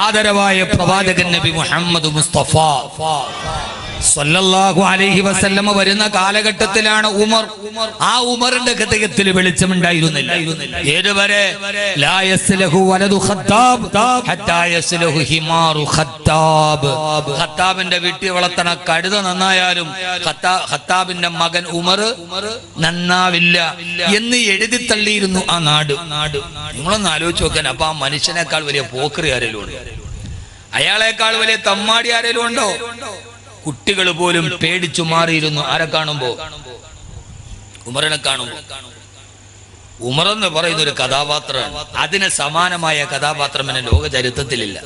ആദരവായ പ്രവാചകൻ നബി മുഹമ്മദ് മുസ്തഫ സല്ലല്ലാഹു അലൈഹി വസല്ലമ വരുന്ന കാലഘട്ടത്തിലാണ് ഉമർ. ആ ഉമറിന്റെ ഹൃദയത്തിൽ വെളിച്ചമുണ്ടായിരുന്നില്ല. ഏതുവരെ ലാ യസ്ലഹു വലദു ഖത്താബ് ഹത്താ യസ്ലഹു ഹിമാറു ഖത്താബ്. ഖത്താബിന്റെ വീട്ടിൽ വളർത്തണ കഴുത നന്നായാലും ഖത്താബിന്റെ മകൻ ഉമർ നന്നാവില്ല എന്ന് എഴുതി തള്ളിയിരുന്നു ആ നാട്. നിങ്ങളൊന്ന് ആലോചിച്ച് നോക്കാൻ. അപ്പൊ ആ മനുഷ്യനേക്കാൾ വലിയ പോക്കറി ആരെങ്കിലും ഉണ്ട്? അയാളെക്കാൾ വലിയ തമ്മാടി ആരെങ്കിലും ഉണ്ടോ? കുട്ടികൾ പോലും പേടിച്ചു മാറിയിരുന്നു ആരെ കാണുമ്പോ? ഉമറിനെ കാണുമ്പോ. ഉമർ എന്ന് പറയുന്ന ഒരു കഥാപാത്രമാണ്. അതിന് സമാനമായ കഥാപാത്രം എന്നെ ലോക ചരിത്രത്തിലില്ല.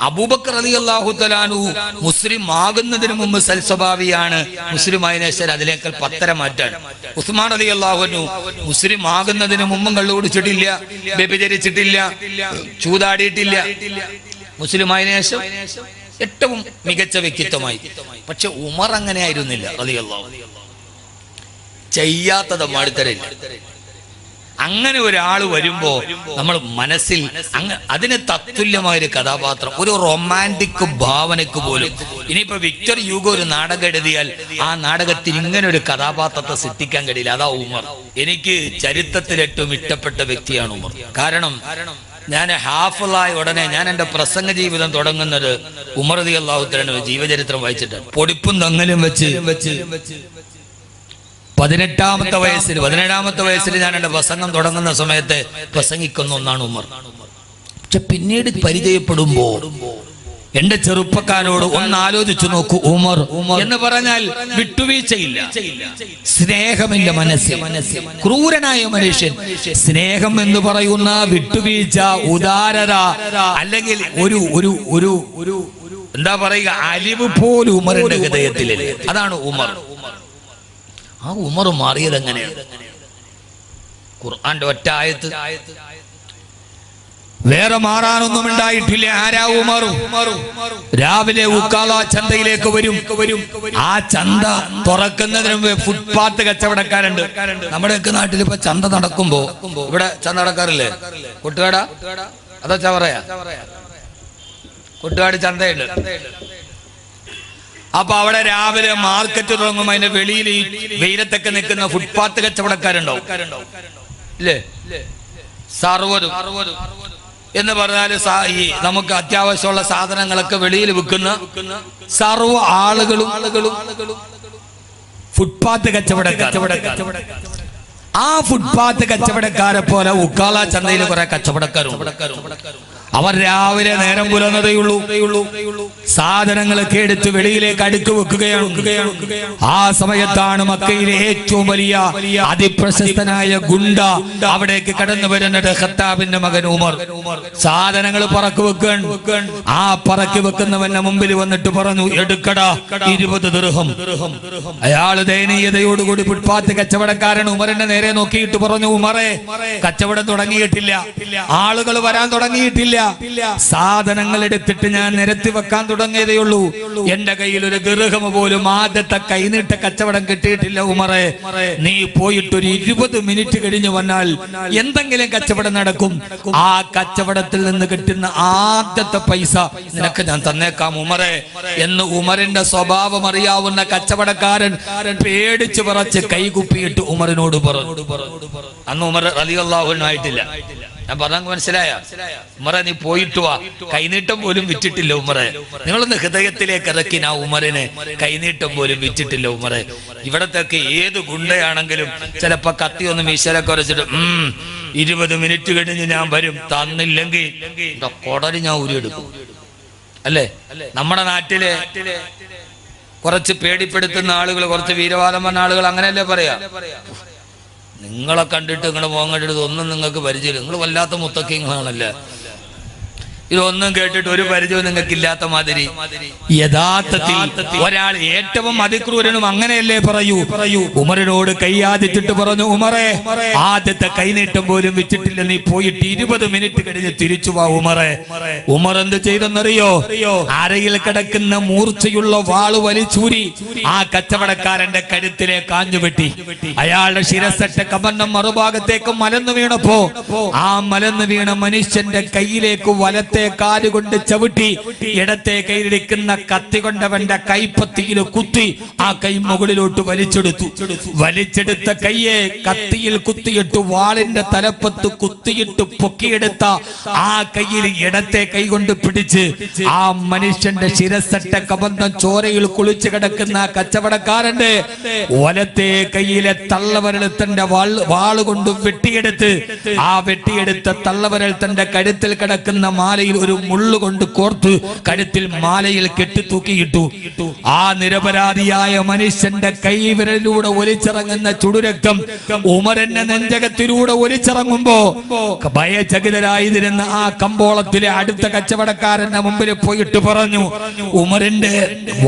അബൂബക്കർ റളിയല്ലാഹു തആല അൻഹു മുസ്ലിം ആകുന്നതിന് മുമ്പ് സൽസ്വഭാവിയാണ്. മുസ്ലിം ആയതിനു ശേഷം അതിനേക്കാൾ പത്തര മാറ്റാണ്. ഉസ്മാൻ റളിയല്ലാഹു അൻഹു മുസ്ലിം ആകുന്നതിന് മുമ്പും കള്ളു കുടിച്ചിട്ടില്ല, വ്യഭിചരിച്ചിട്ടില്ല, ചൂതാടിയിട്ടില്ല. മുസ്ലിം ആയതിനു ശേഷം ഏറ്റവും മികച്ച വ്യക്തിത്വമായി. പക്ഷെ ഉമർ അങ്ങനെ ആയിരുന്നില്ല റളിയല്ലാഹു. ചെയ്യാത്തത് മാടിത്തരില്ല. അങ്ങനെ ഒരാൾ വരുമ്പോ നമ്മൾ മനസ്സിൽ അതിന് തത്തുല്യമായൊരു കഥാപാത്രം, ഒരു റൊമാൻറ്റിക് ഭാവനക്ക് പോലും. ഇനിയിപ്പോ വിക്ടർ യൂഗോ ഒരു നാടകം എഴുതിയാൽ ആ നാടകത്തിൽ ഇങ്ങനെ ഒരു കഥാപാത്രത്തെ സൃഷ്ടിക്കാൻ കഴിയില്ല. അതാ ഉമർ. എനിക്ക് ചരിത്രത്തിൽ ഏറ്റവും ഇഷ്ടപ്പെട്ട വ്യക്തിയാണ് ഉമർ. കാരണം ഞാൻ ഹാഫിളായ ഉടനെ ഞാൻ എന്റെ പ്രസംഗ ജീവിതം തുടങ്ങുന്നത് ഉമർ റളിയല്ലാഹു തആല ജീവചരിത്രം വായിച്ചിട്ടാണ്. പൊടിപ്പും തങ്ങലും വെച്ച് 17ാമത്തെ വയസ്സിൽ ഞാൻ എന്റെ പ്രസംഗം തുടങ്ങുന്ന സമയത്ത് പ്രസംഗിക്കുന്ന ഒന്നാണ് ഉമർ. പക്ഷെ പിന്നീട് പരിചയപ്പെടുമ്പോ എന്റെ ചെറുപ്പക്കാരോട് ഒന്ന് ആലോചിച്ചു നോക്കൂ. ഉമർ എന്ന് പറഞ്ഞാൽ വിട്ടുവീഴ്ചയില്ല, സ്നേഹമില്ല മനസ്സിൽ, ക്രൂരനായ മനുഷ്യൻ. സ്നേഹം എന്ന് പറയുന്ന വിട്ടുവീഴ്ച, ഉദാരത, അല്ലെങ്കിൽ ഒരു ഒരു ഒരു ഒരു എന്താ പറയുക, അലിവ് പോലും ഉമറിന്റെ ഹൃദയത്തിലില്ല. അതാണ് ഉമർ. ആ ഉമർ മാറിയത് എങ്ങനെയാണ്? ഖുർആന്റെ ഒറ്റ ആയത്ത്. വേറെ മാറാനൊന്നും ഉണ്ടായിട്ടില്ല. ആരാ ഉമർ? രാവിലെ ഉക്കാല ചന്തയിലേക്ക് വരും. ആ ചന്ത തുറക്കുന്നതിന് ഫുട്പാത്ത് കച്ചവടക്കാരുണ്ട്. നമ്മുടെയൊക്കെ നാട്ടിൽ ഇപ്പൊ ചന്ത നടക്കുമ്പോ ഇവിടെ ചന്ത നടക്കാറില്ലേ? കൊട്ടുകാട അതോ ചവറയാ? കൊട്ടുകാട് ചന്തയുണ്ട്. അപ്പൊ അവിടെ രാവിലെ മാർക്കറ്റ് തുടങ്ങും. അതിന്റെ വെളിയിൽ ഈ വെയിലത്തൊക്കെ നിൽക്കുന്ന ഫുട്പാത്ത് കച്ചവടക്കാരുണ്ടാവും ഇല്ലേ? സർവ്വതും എന്ന് പറഞ്ഞാല് നമുക്ക് അത്യാവശ്യമുള്ള സാധനങ്ങളൊക്കെ വെളിയിൽ വിൽക്കുന്ന സർവ്വ ആളുകളും ഫുട്പാത്ത് കച്ചവടക്കാർ. ആ ഫുട്പാത്ത് കച്ചവടക്കാരെ പോലെ ഉക്കാല ചന്തയിൽ കുറെ കച്ചവടക്കാരും. അവർ രാവിലെ നേരം പുലർന്നതേയുള്ളൂ. സാധനങ്ങളൊക്കെ എടുത്ത് വെളിയിലേക്ക് അടുക്ക് വെക്കുകയാണ്. ആ സമയത്താണ് മക്കയിലെ ഏറ്റവും വലിയ അതിപ്രശസ്തനായ ഗുണ്ട അവിടേക്ക് കടന്നു വരുന്നത്. ഖത്താബിന്റെ മകൻ ഉമർ സാധനങ്ങൾ പറക്കി വെക്കാൻ. ആ പറക്കി വെക്കുന്നവന്റെ മുമ്പിൽ വന്നിട്ട് പറഞ്ഞു, എടുക്കടാ 20 ദിർഹം. അയാൾ ദയനീയതയോടുകൂടി ഫുട്പാത്ത് കച്ചവടക്കാരൻ ഉമറിന്റെ നേരെ നോക്കിയിട്ട് പറഞ്ഞു, ഉമറെ, കച്ചവടം തുടങ്ങിയിട്ടില്ല, ആളുകൾ വരാൻ തുടങ്ങിയിട്ടില്ല, സാധനങ്ങൾ എടുത്തിട്ട് ഞാൻ നിരത്തി വെക്കാൻ തുടങ്ങിയതേയുള്ളൂ. എന്റെ കയ്യിൽ ഒരു ദിർഹം പോലും ആദ്യത്തെ കൈനീട്ട കച്ചവടം കിട്ടിയിട്ടില്ല. ഉമറെ, നീ പോയിട്ട് ഒരു 20 മിനിറ്റ് കഴിഞ്ഞു വന്നാൽ എന്തെങ്കിലും കച്ചവടം നടക്കും. ആ കച്ചവടത്തിൽ നിന്ന് കിട്ടുന്ന ആദ്യത്തെ പൈസ നിനക്ക് ഞാൻ തന്നേക്കാം ഉമറെ എന്ന് ഉമറിന്റെ സ്വഭാവം അറിയാവുന്ന കച്ചവടക്കാരൻ പേടിച്ചു പറച്ച് കൈകുപ്പിയിട്ട് ഉമറിനോട് പറഞ്ഞു. അന്ന് ഉമർ റളിയല്ലാഹു അൻഹു ആയിട്ടില്ല. ഞാൻ പറഞ്ഞ മനസ്സിലായ? ഉമറെ, നീ പോയിട്ട് വാ. കൈനീട്ടം പോലും വിറ്റിട്ടില്ല ഉമറെ. നിങ്ങളൊന്ന് ഹൃദയത്തിലേക്ക് ഇറക്കി. ആ ഉമറിനെ കൈനീട്ടം പോലും വിറ്റിട്ടില്ല ഉമറെ. ഇവിടത്തേക്ക് ഏത് ഗുണ്ടയാണെങ്കിലും ചിലപ്പോ കത്തി ഒന്ന് മീശലൊക്കെ വരച്ചിട്ട് 20 മിനിറ്റ് കഴിഞ്ഞ് ഞാൻ വരും, തന്നില്ലെങ്കിൽ കൊടലി ഞാൻ ഊരിയെടുക്കും. അല്ലേ? നമ്മുടെ നാട്ടിലെ കുറച്ച് പേടിപ്പെടുത്തുന്ന ആളുകൾ, കുറച്ച് വീരവാദം പറഞ്ഞ ആളുകൾ അങ്ങനെയല്ലേ പറയാ? നിങ്ങളെ കണ്ടിട്ട് നിങ്ങളുടെ മോൻ കണ്ടിട്ട് ഒന്നും നിങ്ങൾക്ക് പരിചയമില്ല, നിങ്ങൾ വല്ലാത്ത മുത്തക്കിങ്ങളാണല്ലേ, ഇതൊന്നും കേട്ടിട്ട് ഒരു പരിചയവും നിങ്ങൾക്ക് ഇല്ലാത്ത മാതിരി. യഥാർത്ഥത്തിൽ ഒരാൾ ഏറ്റവും അതിക്രൂരനും അങ്ങനെയല്ലേ പറയൂ. ഉമറിനോട് കൈയാദിച്ചിട്ട് പറഞ്ഞു, ഉമറെ, ആദ്യത്തെ കൈനീട്ടം പോലും വെച്ചിട്ടില്ല, നീ പോയിട്ട് 20 മിനിറ്റ് കഴിഞ്ഞ് തിരിച്ചു വാ ഉമറെ. ഉമർ എന്ത് ചെയ്തെന്നറിയോ? അരയിൽ കിടക്കുന്ന മൂർച്ചയുള്ള വാള് വലിച്ചൂരി ആ കച്ചവടക്കാരന്റെ കഴുത്തിലെ കാഞ്ഞുവെട്ടി. അയാളുടെ ശിരസറ്റ കമന്നം മറുഭാഗത്തേക്ക് മലന്നു വീണപ്പോ ആ മലന്നു വീണ മനുഷ്യന്റെ കയ്യിലേക്ക് വലത്തെ വലത്തെ കാലുകൊണ്ട് ചവിട്ടി ഇടത്തെ കയ്യിലിരിക്കുന്ന കത്തി കൊണ്ടവന്റെ കൈപ്പത്തിയിൽ കുത്തി ആ കൈ മുകളിലോട്ട് വലിച്ചെടുത്ത കയ്യെ കത്തിയിൽ കുത്തിയിട്ട് വാളിന്റെ തലപ്പത്ത് കുത്തിയിട്ട് പൊക്കിയെടുത്ത ആ കയ്യിൽ ഇടത്തെ കൈ കൊണ്ട് പിടിച്ച് ആ മനുഷ്യന്റെ ശിരസട്ട കബന്ധം ചോരയിൽ കുളിച്ചു കിടക്കുന്ന കച്ചവടക്കാരന്റെ വലത്തെ കയ്യിലെ തള്ളവരൽ തന്റെ വാളുകൊണ്ട് വെട്ടിയെടുത്ത് ആ വെട്ടിയെടുത്ത തള്ളവരൽ തന്റെ കഴുത്തിൽ കിടക്കുന്ന മാലയിൽ ഒരു മുള്ളുകൊണ്ട് കോർത്ത് കഴുത്തിൽ മാലയിൽ കെട്ടിത്തൂക്കിയിട്ടു. ആ നിരപരാധിയായ മനുഷ്യന്റെ കൈവിരലിലൂടെ ഒലിച്ചിറങ്ങുന്ന ചുടുരക്തം ഉമറിന്റെ നെഞ്ചകത്തിലൂടെ ഒലിച്ചിറങ്ങുമ്പോ ഭയചകിതരായിരുന്ന ആ കമ്പോളത്തിലെ അടുത്ത കച്ചവടക്കാരന്റെ മുമ്പിൽ പോയിട്ട് പറഞ്ഞു, ഉമറിന്റെ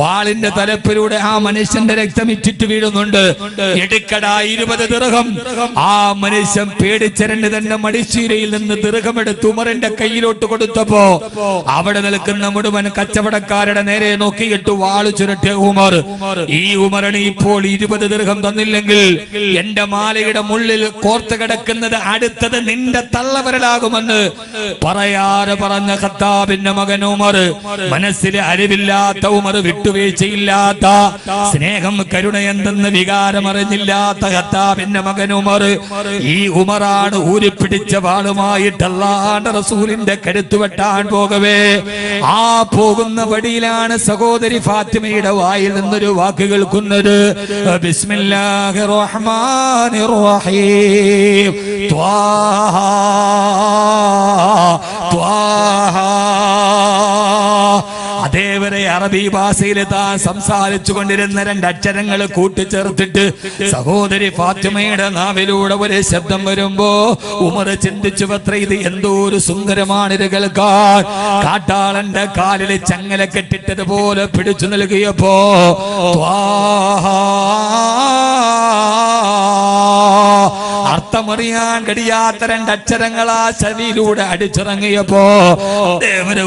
വാളിന്റെ തലപ്പിലൂടെ ആ മനുഷ്യന്റെ രക്തം ഇറ്റിട്ട് വീഴുന്നുണ്ട്, എടുക്കടാ 20 ദിർഹം. ആ മനുഷ്യൻ പേടിച്ചരണ്ട് തന്നെ മടിശീലയിൽ നിന്ന് ദിർഹമെടുത്ത് ഉമറിന്റെ കയ്യിലോട്ട് കൊടുത്തപ്പോ അവിടെ നിൽക്കുന്ന മുഴുവൻ കച്ചവടക്കാരുടെ നേരെ നോക്കിയിട്ട് വാളു ചുരട്ടിയ ഉമർ, ഈ ഉമറിന് ഇപ്പോൾ 20 ദിർഹം തന്നില്ലെങ്കിൽ എന്റെ മാലയുടെ മുള്ളിൽ കോർത്ത് കിടക്കുന്നത് അടുത്തത് നിന്റെ തള്ളവരലാകുമെന്ന് പറയാതെ പറഞ്ഞ ഖത്താബിന്റെ മകൻ ഉമർ, മനസ്സിലെ അറിവില്ലാത്ത ഉമർ, വിട്ടുവീഴ്ചയില്ലാത്ത സ്നേഹം കരുണയെന്തെന്ന് വികാരം അറിഞ്ഞില്ലാത്ത ഖത്താബിന്റെ മകൻ ഉമർ, ഈ ഉമറാണ് ഊരിപ്പിടിച്ച വാളുമായിട്ട് അല്ലാഹുവിന്റെ റസൂലിന്റെ കഴുത്ത് വെട്ടാൻ പോകവേ ആ പോകുന്ന വഴിയിലാണ് സഹോദരി ഫാത്തിമയുടെ വായിൽ നിന്നൊരു വാക്ക് കേൾക്കുന്നത്, ബിസ്മില്ലാഹിർ റഹ്മാനിർ റഹീം, ത്വാഹ ത്വാഹ. അതേവരെ അറബി ഭാഷയിൽ താൻ സംസാരിച്ചു കൊണ്ടിരുന്ന 2 അക്ഷരങ്ങൾ കൂട്ടിച്ചേർത്തിട്ട് സഹോദരി ഫാത്തിമയുടെ നാവിലൂടെ ഒരു ശബ്ദം വരുമ്പോ ഉമർ ചിന്തിച്ചു, പത്ര ഇത് എന്തോ ഒരു സുന്ദരമാണ് ഇത് കേൾക്കാൻ. കാട്ടാളന്റെ കാലിൽ ചങ്ങല കെട്ടിട്ടതുപോലെ പിടിച്ചു നൽകിയപ്പോ അർത്ഥമറിയാൻ കഴിയാത്ത 2 അക്ഷരങ്ങൾ ആ ചെവിയിലൂടെ അടിച്ചിറങ്ങിയപ്പോ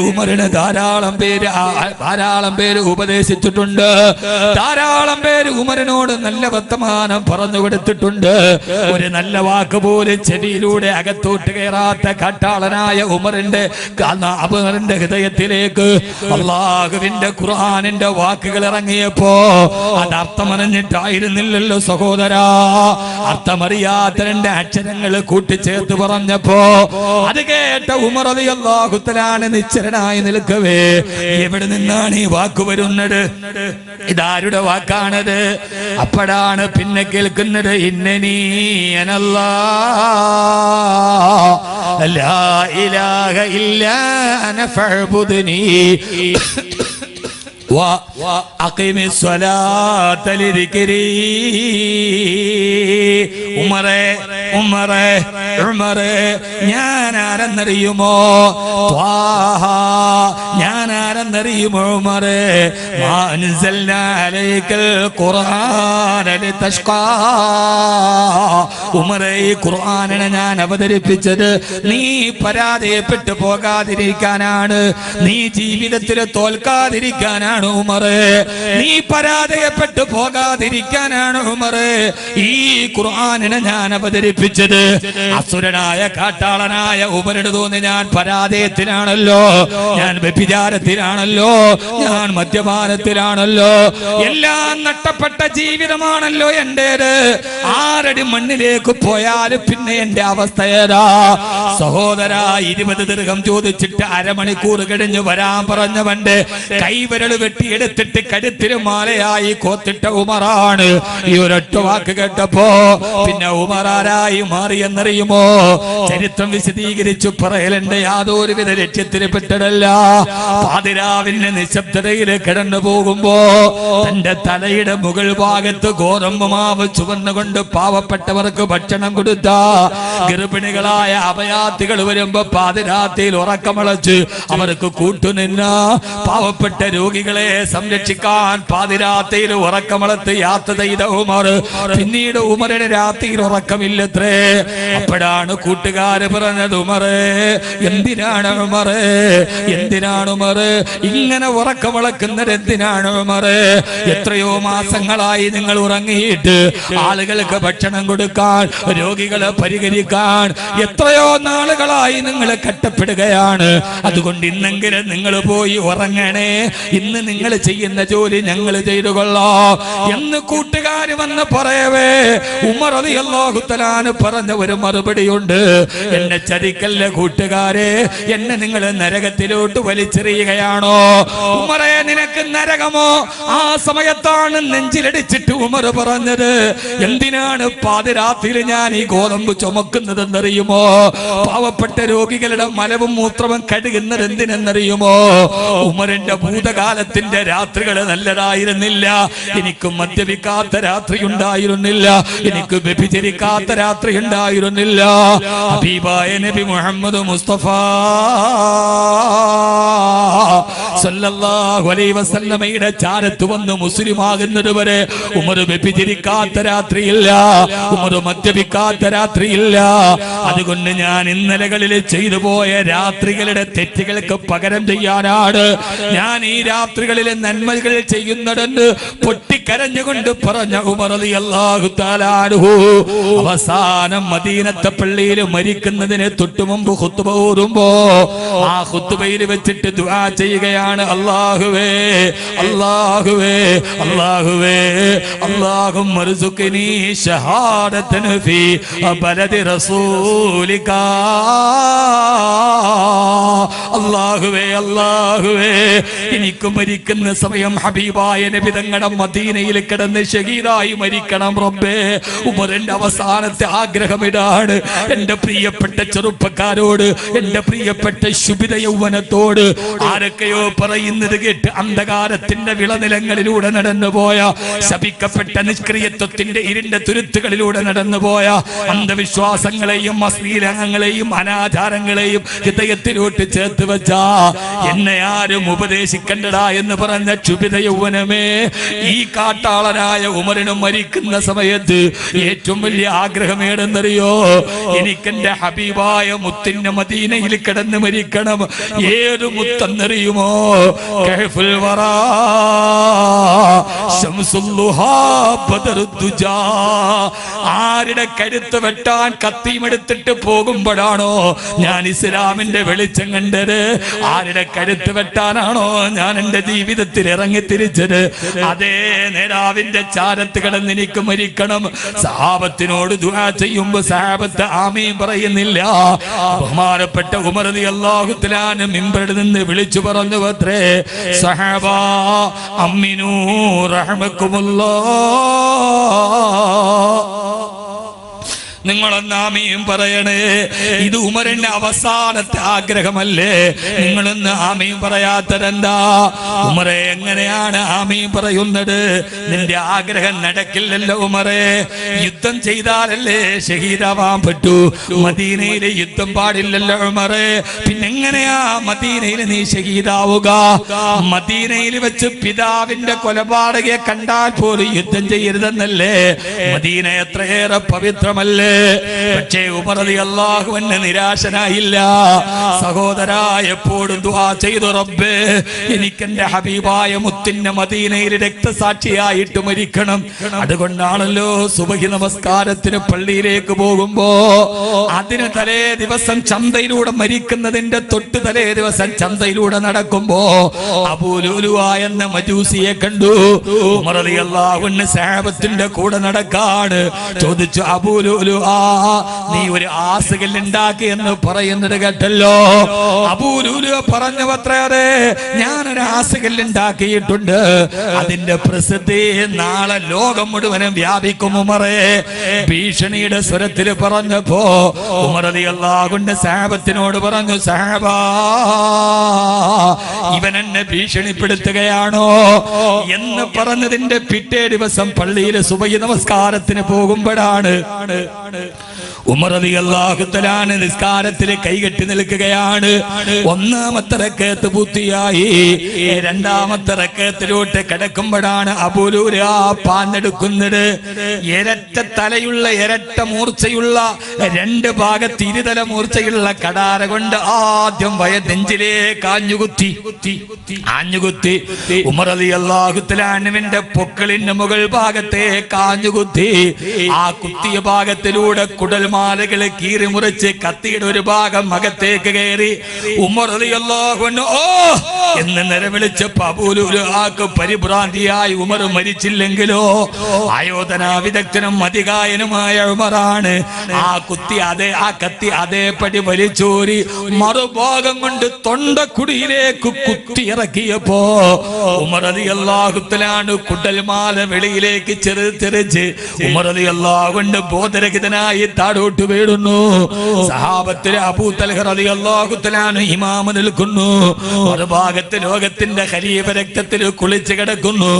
ഉമറിന് ധാരാളം പേര് ഉപദേശിച്ചിട്ടുണ്ട്, ധാരാളം പേര് ഉമറിനോട് നല്ല വർത്തമാനം പറഞ്ഞു കൊടുത്തിട്ടുണ്ട്. ഒരു നല്ല വാക്ക് പോലും ചെവിയിലൂടെ അകത്തോട്ട് കയറാത്ത കാട്ടാളനായ ഉമറിന്റെ ഹൃദയത്തിലേക്ക് അല്ലാഹുവിന്റെ ഖുർആനിന്റെ വാക്കുകൾ ഇറങ്ങിയപ്പോ അത് അർത്ഥമറിഞ്ഞിട്ടായിരുന്നില്ലല്ലോ സഹോദരാ. അർത്ഥമറിയാത്ത 2 അക്ഷരങ്ങൾ കൂട്ടിച്ചേർത്ത് പറഞ്ഞപ്പോ അത് കേട്ട ഉമർ റളിയല്ലാഹു തആല നിശ്ചലനായി നിൽക്കവേ, എവിടെ നിന്നാണ് ഈ വാക്ക് വരുന്നത്, ഇതാരുടെ വാക്കാണത്? അപ്പോഴാണ് പിന്നെ കേൾക്കുന്നത്, ഇന്നനീ അനല്ലാഹ് ലാ ഇലാഹ ഇല്ലാ അന ഫഅ്ബുദ്നി വഅഖിമിസ് സ്വലാത്ത ലിദിക്രി. ഉമറേ ഉമറേ ഉമറേ, ഞാൻ ആരെന്നറിയുമോ? ത്വാഹ, ഞാൻ ആരെന്നറിയുമോ ഉമറേ? മാ അൻസൽനാ അലൈക്കൽ ഖുർആന ലിതശ്ഖാ. ഉമറേ, ഈ ഖുർആനിനെ ഞാൻ അവതരിപ്പിച്ചത് നീ പരാജയപ്പെട്ടു പോകാതിരിക്കാനാണ്, നീ ജീവിതത്തിൽ തോൽക്കാതിരിക്കാനാണ് ഉമറേ, നീ പരാജയപ്പെട്ടു പോകാതിരിക്കാനാണ് ഉമറേ ഈ ഖുർആനിനെ ഞാൻ അവതരിപ്പിച്ചത്. അസുരനായ കാട്ടാളനായ ഉമറിന് തോന്നി ഞാൻ പരാജയത്തിലാണല്ലോ, ഞാൻ വ്യഭിചാരത്തിലാണല്ലോ, ഞാൻ മദ്യപാനത്തിലാണല്ലോ, എല്ലാം നഷ്ടപ്പെട്ട ജീവിതമാണല്ലോ എന്റേത്. 6 അടി മണ്ണിലേക്ക് പോയാൽ പിന്നെ എന്റെ അവസ്ഥ ഏതാ? സഹോദരാ, 20 ദിർഹം ചോദിച്ചിട്ട് അരമണിക്കൂർ കഴിഞ്ഞ് വരാൻ പറഞ്ഞവന്റെ കൈവിരൽ വെട്ടിയെടുത്തിട്ട് കഴുത്തിന് മാലയായി കോത്തിട്ട ഉമറാണ്. ഈ ഒരൊറ്റ വാക്ക് കേട്ടപ്പോ പിന്നെ ഉമറാരായി മാറിയെന്നറിയുമോ? ചരിത്രം വിശദീകരിച്ചു പറയലെന്റെ യാതൊരുവിധ ലക്ഷ്യത്തിന് പെട്ടതല്ല. പാതിരാവിന്റെ നിശബ്ദതയിൽ കിടന്നു പോകുമ്പോ തന്റെ തലയുടെ മുകൾ ഭാഗത്ത് ഗോതമ്പ് മാവ് ചുവന്നുകൊണ്ട് പാവപ്പെട്ടവർക്ക് ഭക്ഷണം കൊടുത്ത ഗർഭിണികളായ അഭയാർത്ഥികൾ വരുമ്പോ പാതിരാത്രിയിൽ ഉറക്കമളച്ച് അവർക്ക് കൂട്ടുനിന്ന പാവപ്പെട്ട രോഗികളെ സംരക്ഷിക്കാൻ പാതിരാത്രിയിൽ ഉറക്കമളത്ത് യാത്ര ചെയ്ത ഉമർ പിന്നീട് ഉമറിന് രാത്രിയിൽ ഉറക്കമില്ലത്രേ. അപ്പോഴാണ് കൂട്ടുകാര് പറഞ്ഞത്, ഉമറേ എന്തിനാണ് ഉമറേ, എന്തിനാണ് ഉമറേ ഇങ്ങനെ ഉറക്കമിളക്കുന്നത് എന്തിനാണ് ഉമറേ? എത്രയോ മാസങ്ങളായി നിങ്ങൾ ഉറങ്ങിയിട്ട് ആളുകൾക്ക് ഭക്ഷണം കൊടുക്കാൻ, രോഗികളെ പരിഹരിക്കാൻ എത്രയോ നാളുകളായി നിങ്ങൾ കഷ്ടപ്പെടുകയാണ്. അതുകൊണ്ട് ഇന്നെങ്കിലും നിങ്ങൾ പോയി ഉറങ്ങണേ. ഇന്ന് നിങ്ങൾ ചെയ്യുന്ന ജോലി ഞങ്ങൾ ചെയ്തു കൊള്ളാം എന്ന് കൂട്ടുകാര് വന്ന് പറയവേ ഉമർ റളിയല്ലാഹു തആല പറഞ്ഞ ഒരു മറുപടിയുണ്ട്. എന്നെ ചതിക്കല്ല കൂട്ടുകാരെ, എന്നെ നിങ്ങൾ നരകത്തിലോട്ട് വലിച്ചെറിയുകയാണോ? ഉമറേ, നിനക്ക് നരകമോ? ആ സമയത്താണ് നെഞ്ചിലടിച്ചിട്ട് ഉമർ പറഞ്ഞത്, എന്തിനാണ് പാതിരാത്രിയിൽ ഞാൻ ഈ ഗോതമ്പ് ചുമക്കുന്നതെന്നറിയുമോ? പാവപ്പെട്ട രോഗികളുടെ മലവും മൂത്രവും കഴുകുന്നത് എന്തിനെന്നറിയുമോ? ഉമറിന്റെ ഭൂതകാലത്തിന്റെ രാത്രികൾ നല്ലതായിരുന്നില്ല. എനിക്ക് മദ്യപിക്കാത്ത രാത്രി ഉണ്ടായിരുന്നില്ല, എനിക്ക് വ്യഭിചരിക്കാത്ത രാത്രി ഉണ്ടായിരുന്നില്ല. ഹബീബായ നബി മുഹമ്മദ് മുസ്തഫ സല്ലല്ലാഹു അലൈഹി വസല്ലമയുടെ ചാരത്ത് വന്ന് മുസ്ലിമാകുന്നത് വരെ ഉമർ വ്യഭിചരിക്കാത്ത രാത്രിയില്ല, ഉമർ മദ്യപിക്കാത്ത രാത്രിയില്ല. അതുകൊണ്ട് ഞാൻ ഇന്നലകളിൽ ചെയ്തു പോയ രാത്രികളുടെ തെറ്റുകൾക്ക് പകരം ചെയ്യാനാണ് ഞാൻ ഈ രാത്രികളിലെ നന്മകൾ ചെയ്യുന്നതെന്ന് പൊട്ടിക്കരഞ്ഞുകൊണ്ട് പറഞ്ഞ ഉമർ റളിയല്ലാഹു തആല അൻഹു അവസാനം മദീനത്തെ പള്ളിയിൽ മരിക്കുന്നതിന് തൊട്ടു മുമ്പ് ഖുത്ബ ഓതുമ്പോ ആ ഖുത്ബയിൽ വെച്ചിട്ട് ദുആ ചെയ്യുകയാണ്, അല്ലാഹുവേ അല്ലാഹുവേ അല്ലാഹുവേ അല്ലാഹുമ്മ ർസുഖ്നി ഷഹാദതൻ ഫീ ബലദി റസൂലിക. അല്ലാഹുവേ അല്ലാഹുവേ എനിക്ക് മരിക്കുന്ന സമയം ഹബീബായ നബി തങ്ങളുടെ മദീനയിൽ കിടന്ന് ഷഹീദായി മരിക്കണം റബ്ബേ. ഉമറിന്റെ അവസാനത്തെ ആഗ്രഹം ഇതാണ്. എന്റെ പ്രിയപ്പെട്ട ചെറുപ്പക്കാരോട്, എന്റെ പ്രിയപ്പെട്ട ശുഭിത യൗവനത്തോട് ആരൊക്കെയോ പറയുന്നത് കേട്ട് അന്ധകാരത്തിന്റെ വിളനിലങ്ങളിലൂടെ നടന്നുപോയ, ശപിക്കപ്പെട്ട നിഷ്ക്രിയത്വത്തിന്റെ ഇരുണ്ട തുരുത്തുകളിലൂടെ നടന്നുപോയ അന്ധവിശ്വാസങ്ങളെയും അശ്ലീലങ്ങളെയും അനാചാരങ്ങളെയും ഹൃദയത്തിലോട്ട് ചേർത്ത് വെച്ച എന്നെ ആരും ഉപദേശിക്കണ്ടടാ എന്ന് പറഞ്ഞ ക്ഷുഭിത യൗവനമേ, ഈ കാട്ടാളനായ ഉമറിന് മരിക്കുന്ന സമയത്ത് ഏറ്റവും വലിയ ആഗ്രഹമേടെന്നറിയോ? എനിക്കെന്റെ ഹബീബായ മുത്തിന്റെ മദീനയിൽ കിടന്ന് മരിക്കണം. ഏത് മുത്തെന്നറിയുമോ? കഹ്ഫുൽ വറാ ശംസുൽ ളുഹാ ബദറുദ്ദുജാ. ആരുടെ കരുത്ത് വെട്ടാൻ കത്തിയുമെടുത്തിട്ട് പോകുമ്പോഴാണോ ഞാൻ ഇസ്ലാമിന്റെ വെളിച്ചം കണ്ടത്? ആരുടെ കരുത്ത് വെട്ടാനാണോ ഞാൻ എന്റെ ജീവിതത്തിൽ ഇറങ്ങി തിരിച്ചത്? അതേ നേതാവിന്റെ ചാരത്ത് കിടന്ന് എനിക്ക് മരിക്കണം. സഹാബത്തിനോട് ദുആ ചെയ്യുമ്പോ സഹാബത്ത് ആമീൻ പറയുന്നില്ല. ബഹുമാനപ്പെട്ട ഉമർ റളിയല്ലാഹു തആല മിമ്പറിൽ നിന്ന് വിളിച്ചു പറഞ്ഞു അത്രേ, സഹാബാ അമ്മിനൂ റഹ്മക്കുമുല്ലാഹ്, നിങ്ങളൊന്ന് ആമീൻ പറയണേ. ഇത് ഉമറിന്റെ അവസാനത്തെ ആഗ്രഹമല്ലേ? നിങ്ങളൊന്ന് ആമീൻ പറയാത്തതെന്താ? ഉമറെ, എങ്ങനെയാണ് ആമീൻ പറയുന്നത്? നിന്റെ ആഗ്രഹം നടക്കില്ലല്ലോ ഉമറെ. യുദ്ധം ചെയ്താലല്ലേ ഷഹീദാവാൻ പറ്റൂ. മദീനയിലെ യുദ്ധം പാടില്ലല്ലോ ഉമറെ. പിന്നെങ്ങനെയാ മദീനയിൽ നീ ഷഹീദാവുക? മദീനയിൽ വെച്ച് പിതാവിന്റെ കൊലപാതകയെ കണ്ടാൽ പോലും യുദ്ധം ചെയ്യരുതെന്നല്ലേ? മദീന എത്രയേറെ പവിത്രമല്ലേ? പക്ഷേ ഉമർ റളിയല്ലാഹു അൻഹു നിരാശനായില്ല. സഹോദരാ, എപ്പോഴും ദുആ ചെയ്തു, റബ്ബേ എനിക്കെന്റെ ഹബീബായ മുത്തിന്റെ മദീനയിൽ രക്തസാക്ഷിയായിട്ട് മരിക്കണം. അതുകൊണ്ടാണല്ലോ സുബഹി നമസ്കാരത്തിന് പള്ളിയിലേക്ക് പോകുമ്പോ അതിന് തലേ ദിവസം ചന്തയിലൂടെ മരിക്കുന്നതിന്റെ തൊട്ട് തലേ ദിവസം ചന്തയിലൂടെ നടക്കുമ്പോ അബൂ ലുലുഅ എന്ന മജൂസിയെ കണ്ടു. ഉമർ റളിയല്ലാഹു അൻഹു സഹാബത്തിന്റെ കൂടെ നടക്കാണ്. ചോദിച്ചു, അബൂ ലുലുഅ, നീ ഒരു ആസുകല്ല് ഉണ്ടാക്കി എന്ന് പറയുന്നത് കേട്ടല്ലോ. അബൂ ലുലുഅ പറഞ്ഞു അത്രേ, അതെ, ഞാനൊരു ആസുകല്ല് ഉണ്ടാക്കിയിട്ടുണ്ട്. അതിന്റെ പ്രസിദ്ധി നാളെ ലോകം മുഴുവനും വ്യാപിക്കും ഉമറേ. ഭീഷണിയുടെ സ്വരത്തിൽ പറഞ്ഞപ്പോ ഉമർ റളിയല്ലാഹു അൻഹു സഹാബത്തിനോട് പറഞ്ഞു, സഹാബാ, ഇവൻ എന്നെ ഭീഷണിപ്പെടുത്തുകയാണോ എന്ന് പറഞ്ഞതിന്റെ പിറ്റേ ദിവസം പള്ളിയിലെ സുബഹി നമസ്കാരത്തിന് പോകുമ്പോഴാണ് ഉമർ റളിയല്ലാഹു തആല നിസ്കാരത്തിൽ കൈകെട്ടി നിൽക്കുകയാണ്. ഒന്നാമത്തെ റക്അത്ത് പൂർത്തിയായി. രണ്ടാമത്തെ റക്അത്തിലോട്ട് കിടക്കുമ്പോഴാണ് അബൂ ലുലുഅ പാഞ്ഞെടുക്കുന്നത്. ഇരട്ട തലയുള്ള, ഇരട്ട മൂർച്ചയുള്ള, രണ്ട് ഭാഗത്ത് ഇരുതല മൂർച്ചയുള്ള കടാര കൊണ്ട് ആദ്യം നെഞ്ചിലേ കാഞ്ഞുകുത്തി. ആഞ്ഞുകുത്തി. ഉമർ റളിയല്ലാഹു തആല അൻഹുവിന്റെ പൊക്കിളിന്റെ മുകൾ ഭാഗത്തേക്ക് ആഞ്ഞുകുത്തി. ആ കുത്തിയ ഭാഗത്തിലൂടെ കുടൽമാലകൾ കീറി മുറിച്ച് കത്തിയുടെ ഒരു ഭാഗം അകത്തേക്ക് കയറി. ഉമർ റളിയല്ലാഹു അൻഹു ഓ എന്ന് നിലവിളിച്ചപ്പോൾ അബൂലുലുആക്ക് പരിഭ്രാന്തിയായി. ഉമർ മരിച്ചില്ലെങ്കിലോ? ആയോധന വിദഗ്ധനും അധികായനുമായ ഉമറാണ്. ആ കത്തി അതേപടി വലിച്ചൂരി മറുഭാഗം കൊണ്ട് തൊണ്ടക്കുടിയിലേക്ക് കുത്തിയിറക്കിയപ്പോ ഉമർ റളിയല്ലാഹു തആല കുടൽമാല വെളിയിലേക്ക് ചെറുതെറിച്ച് ഉമർ റളിയല്ലാഹു അൻഹു ബോധരഹിതനായി താഴോട്ട് വീഴുന്നു. സഹാബത്തിലെ അബൂ തൽഹ റളിയല്ലാഹു തആല ഇമാമ നിൽക്കുന്നു. മറുഭാഗത്ത് ലോകത്തിന്റെ ഖലീഫ രക്തത്തിൽ കുളിച്ചു കിടക്കുന്നു.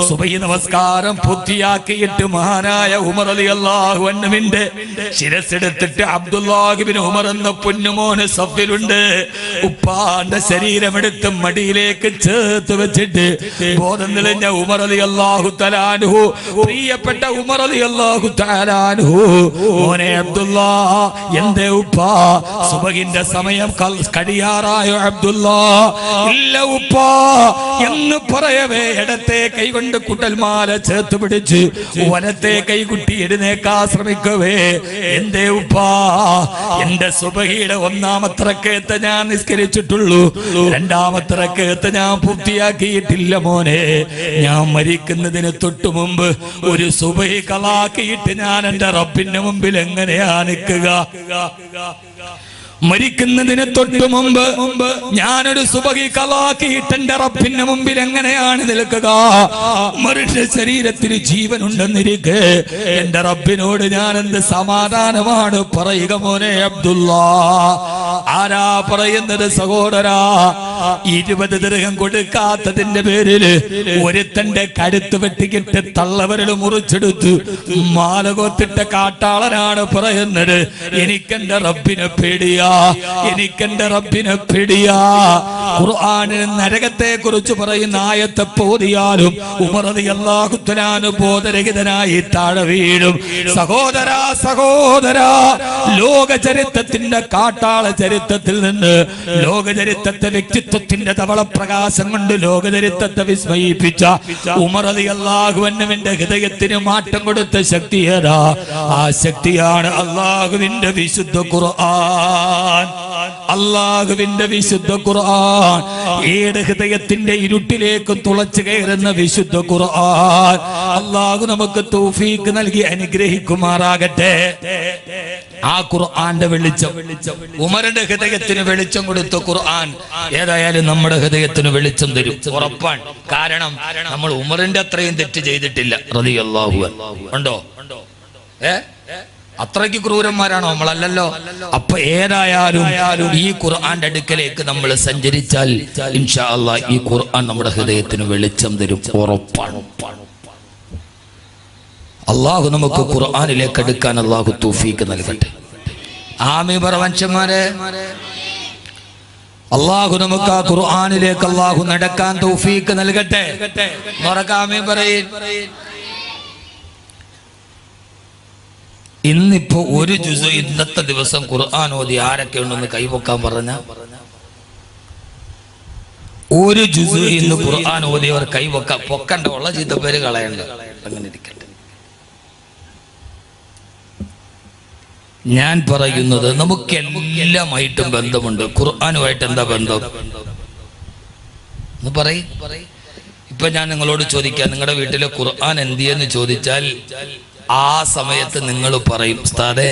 സുബഹി നമസ്കാരം പൂർത്തിയാക്കിയിട്ട് മഹാനായ ഉമർ റളിയല്ലാഹു അൻഹുവിന്റെ ശിരസ്സെടുത്തിട്ട് അബ്ദുല്ലാഹ് ഇബ്നു ഉമർ എന്ന പൊന്നുമോന് സഫിലുണ്ട്. ഉപ്പാന്റെ ശരീരമെടുത്ത് മടിയിലേക്ക് ചേർത്ത് വെച്ചിട്ട് ബോധം തെളിഞ്ഞ ഉമർ റളിയല്ലാഹു തആല അൻഹു, പ്രിയപ്പെട്ട ഉമർ റളിയല്ലാഹു തആല അൻഹു, മോനെ അബ്ദുല്ലാ, എന്തേ ഉപ്പാ സുബഹിന്റെ സമയം കഴിയാറായോ അബ്ദുല്ലാ? ഇല്ല ഉപ്പാ എന്ന് പറയവേ ഇടത്തെ കൈകൊണ്ട് കുടൽമാല ചേർത്ത് പിടിച്ച് വലത്തെ കൈകുട്ടി എഴുന്നേക്കാൻ ശ്രമിക്കവേ, എന്തേ ഉപ്പാ? എന്റെ സുബഹിയുടെ ഒന്നാമത്തെ റക്അത്ത് ഞാൻ നിസ്കരിച്ചിട്ടുള്ളൂ, രണ്ടാമത്തെ റക്അത്ത് ഞാൻ പൂർത്തിയാക്കിയിട്ടില്ല മോനെ. ഞാൻ മരിക്കുന്നതിന് തൊട്ടു മുമ്പ് ഒരു സുബഹി കളാക്കിയിട്ട് ഞാൻ എന്റെ റബ്ബിന്റെ മുമ്പിൽ എങ്ങനെയാ നിൽക്കുക? മരിക്കുന്നതിന് തൊട്ടു മുമ്പ് ഞാനൊരു സുബഹി കളാക്കിയിട്ട് എന്റെ റബ്ബിന്റെ മുമ്പിൽ എങ്ങനെയാണ് നിൽക്കുക? മനുഷ്യ ശരീരത്തിന് ജീവനുണ്ടെന്നിരിക്കെ എന്റെ റബ്ബിനോട് ഞാൻ എന്ത് സമാധാനമാണ് പറയുക മോനെ അബ്ദുല്ലാ? ആരാ പറയുന്നത് സഹോദരാ? 20 ദിർഹം കൊടുക്കാത്തതിന്റെ പേരില് ഒരുത്തന്റെ കരുത്ത് വെട്ടിക്കിട്ട് തള്ളവരൽ മുറിച്ചെടുത്ത് മാല കോത്തിട്ട കാട്ടാളനാണ് പറയുന്നത്, എനിക്കെന്റെ റബ്ബിനെ പേടിയാ, എനിക്കെന്റെ റബ്ബിനെ പേടിയാ. ഖുർആനിൽ നരകത്തെ കുറിച്ച് പറയുന്ന ആയത്തെ പോതിയാലും ഉമർ റളിയല്ലാഹു തആല ബോധരഹിതനായി താഴെ വീഴും. സഹോദരാ സഹോദരാ, ലോക ചരിത്രത്തിന്റെ കാട്ടാള ചരിത്രത്തിൽ നിന്ന് ലോക ചരിത്രത്തെ വ്യക്തിത്വത്തിന്റെ ധവളപ്രകാശം കൊണ്ട് ലോക ചരിത്രത്തെ വിസ്മയിപ്പിച്ച ഉമർ റളിയല്ലാഹു അൻഹുവിന്റെ ഹൃദയത്തിന് മാറ്റം കൊടുത്ത ശക്തി ഏതാ? ആ ശക്തിയാണ് അല്ലാഹുവിന്റെ വിശുദ്ധ ഖുർആൻ. അല്ലാഹുവിന്റെ വിശുദ്ധ ഖുർആൻ, ഏത് ഹൃദയത്തിന്റെ ഇരുട്ടിലേക്ക് തുളച്ചു കയറുന്ന വിശുദ്ധ ഖുർആൻ. അല്ലാഹു നമുക്ക് തൗഫീഖ് നൽകി അനുഗ്രഹിക്കുമാറാകട്ടെ. ആ ഖുർആന്റെ വെളിച്ചം, ഉമറിന്റെ ഹൃദയത്തിന് വെളിച്ചം കൊടുത്ത ഖുർആൻ ഏതായാലും നമ്മുടെ ഹൃദയത്തിന് വെളിച്ചം തരും, ഉറപ്പാണ്. കാരണം നമ്മൾ ഉമറിന്റെ അത്രയും തെറ്റ് ചെയ്തിട്ടില്ല റളിയല്ലാഹു അൻഹു. ഉണ്ടോ? അത്രയ്ക്ക് ക്രൂരന്മാരാണോ? നമ്മളല്ലല്ലോ. അപ്പൊ ഏതായാലും ഈ ഖുർആന്റെ അടുക്കലേക്ക് നമ്മൾ സഞ്ചരിച്ചാൽ ഇൻഷാ അല്ലാഹ് ഈ ഖുർആൻ നമ്മുടെ ഹൃദയത്തിന് വെളിച്ചം തരും, ഉറപ്പാണ്. അള്ളാഹു നമുക്ക് ഖുർആനിലേക്ക് അടുക്കാൻ അള്ളാഹു തൗഫീഖ് നൽകട്ടെ. ആമീൻ പറ മനുഷ്യന്മാരെ. അള്ളാഹു നമുക്ക് ആ ഖുർആനിലേക്ക് അള്ളാഹു നടക്കാൻ തൗഫീഖ് നൽകട്ടെ. ആമീൻ പറയ്. ഇന്നിപ്പോ ഒരു ജുസ് ഇന്നത്തെ ദിവസം ഖുർആൻ ഓതി ആരൊക്കെ ഉണ്ടെന്ന് കൈവക്കാൻ പറഞ്ഞ ഒരു ജുസ് ഇന്ന് ഖുർആൻ ഓതിയവർ കൈവക്കാൻ പൊക്കണ്ട, ഉള്ള ചീത്ത പേര് കളയണ്ട. അങ്ങനെ ഇരിക്കട്ടെ. ഞാൻ പറയുന്നത് നമുക്ക് എല്ലാമായിട്ടും ബന്ധമുണ്ട്. ഖുർആനുമായിട്ട് എന്താ ബന്ധം എന്ന് പറയും. ഇപ്പൊ ഞാൻ നിങ്ങളോട് ചോദിക്കാം, നിങ്ങളുടെ വീട്ടിലെ ഖുർആൻ എന്തിയെന്ന് ചോദിച്ചാൽ ആ സമയത്ത് നിങ്ങൾ പറയും, ഉസ്താദേ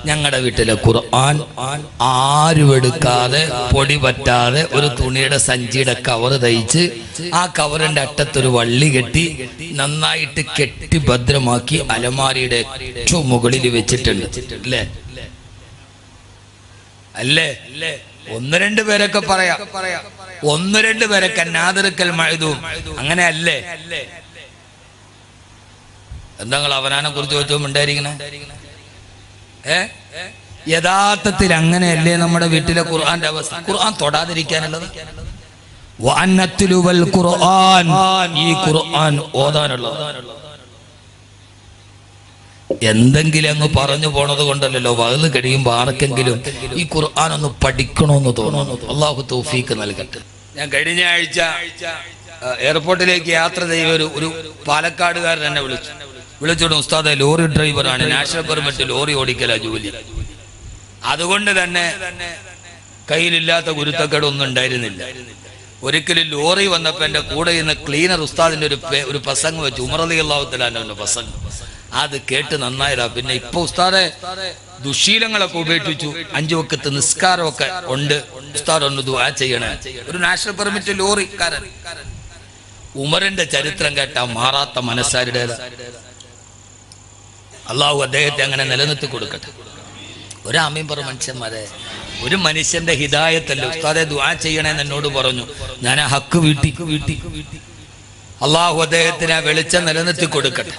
ഞങ്ങളുടെ വീട്ടിലെ ഖുർആൻ ആരും എടുക്കാതെ പൊടി പറ്റാതെ ഒരു തുണിയുടെ സഞ്ചിയുടെ കവറ് തയ്ച്ച് ആ കവറിന്റെ അറ്റത്തൊരു വള്ളി കെട്ടി നന്നായിട്ട് കെട്ടി ഭദ്രമാക്കി അലമാരിയുടെ ഏറ്റവും മുകളിൽ വെച്ചിട്ടുണ്ട് അല്ലേ? അല്ലേ? 1-2 പേരൊക്കെ പറയാം, 1-2 പേരൊക്കെ നാദിറക്കൽ മഅ്ദൂം അങ്ങനെ അല്ലേ? എന്താ നിങ്ങൾ അവനാനെ കുറിച്ച് ചോദിച്ചോ ഉണ്ടായിരിക്കണേ? യഥാർത്ഥത്തിൽ അങ്ങനെയല്ലേ നമ്മുടെ വീട്ടിലെ ഖുർആന്റെ അവസ്ഥ? ഖുർആൻ തൊടാതിരിക്കാനുള്ളത്, ഈ ഖുർആൻ ഓതാനുള്ളത്. എന്തെങ്കിലും അങ്ങ് പറഞ്ഞു പോണത് കൊണ്ടല്ലോ, വഅദ് കഴിയുമ്പോൾ ആർക്കെങ്കിലും ഈ ഖുർആൻ ഒന്ന് പഠിക്കണമെന്ന് തോന്നുന്നു. അല്ലാഹു തൗഫീഖ് നൽകട്ടെ. ഞാൻ കഴിഞ്ഞ ആഴ്ച എയർപോർട്ടിലേക്ക് യാത്ര ചെയ്ത ഒരു പാലക്കാടുകാരൻ എന്നെ വിളിച്ചോടും ഉസ്താദെ, ലോറി ഡ്രൈവറാണ്, നാഷണൽ പെർമിറ്റ് ലോറി ഓടിക്കല ജോലി. അതുകൊണ്ട് തന്നെ കയ്യിലില്ലാത്ത ഗുരുത്തക്കേടൊന്നും ഉണ്ടായിരുന്നില്ല. ഒരിക്കലും ലോറി വന്നപ്പോ എന്റെ കൂടെ ഇന്ന് ക്ലീനർ ഉസ്താദിന്റെ ഒരു പ്രസംഗം വെച്ചു, ഉമർ റളിയല്ലാഹു തആല അൻഹുവിന്റെ പ്രസംഗം. അത് കേട്ട് നന്നായതാ. പിന്നെ ഇപ്പൊ ഉസ്താദെ ദുശീലങ്ങളൊക്കെ ഉപേക്ഷിച്ചു, 5 വക്ത് നിസ്കാരമൊക്കെ ഉണ്ട്, ഉസ്താദ് ഒന്ന് ദുആ ചെയ്യണേ. ഒരു നാഷണൽ പെർമിറ്റ് ലോറിക്കാരൻ. ഉമറിന്റെ ചരിത്രം കേട്ടാ മാറാത്ത മനസ്സാരുടേത്. അള്ളാഹു അദ്ദേഹത്തെ അങ്ങനെ നിലനിർത്തി കൊടുക്കട്ടെ. ഒരാമയും പറ മനുഷ്യന്മാരെ, ഒരു മനുഷ്യന്റെ ഹിദായത്തല്ലേ. ഉസ്താദെ ദുആ ചെയ്യണേന്ന് എന്നോട് പറഞ്ഞു, ഞാൻ ആ ഹക്ക് വീട്ടി. അള്ളാഹു അദ്ദേഹത്തിന് ആ വെളിച്ചം നിലനിർത്തി കൊടുക്കട്ടെ.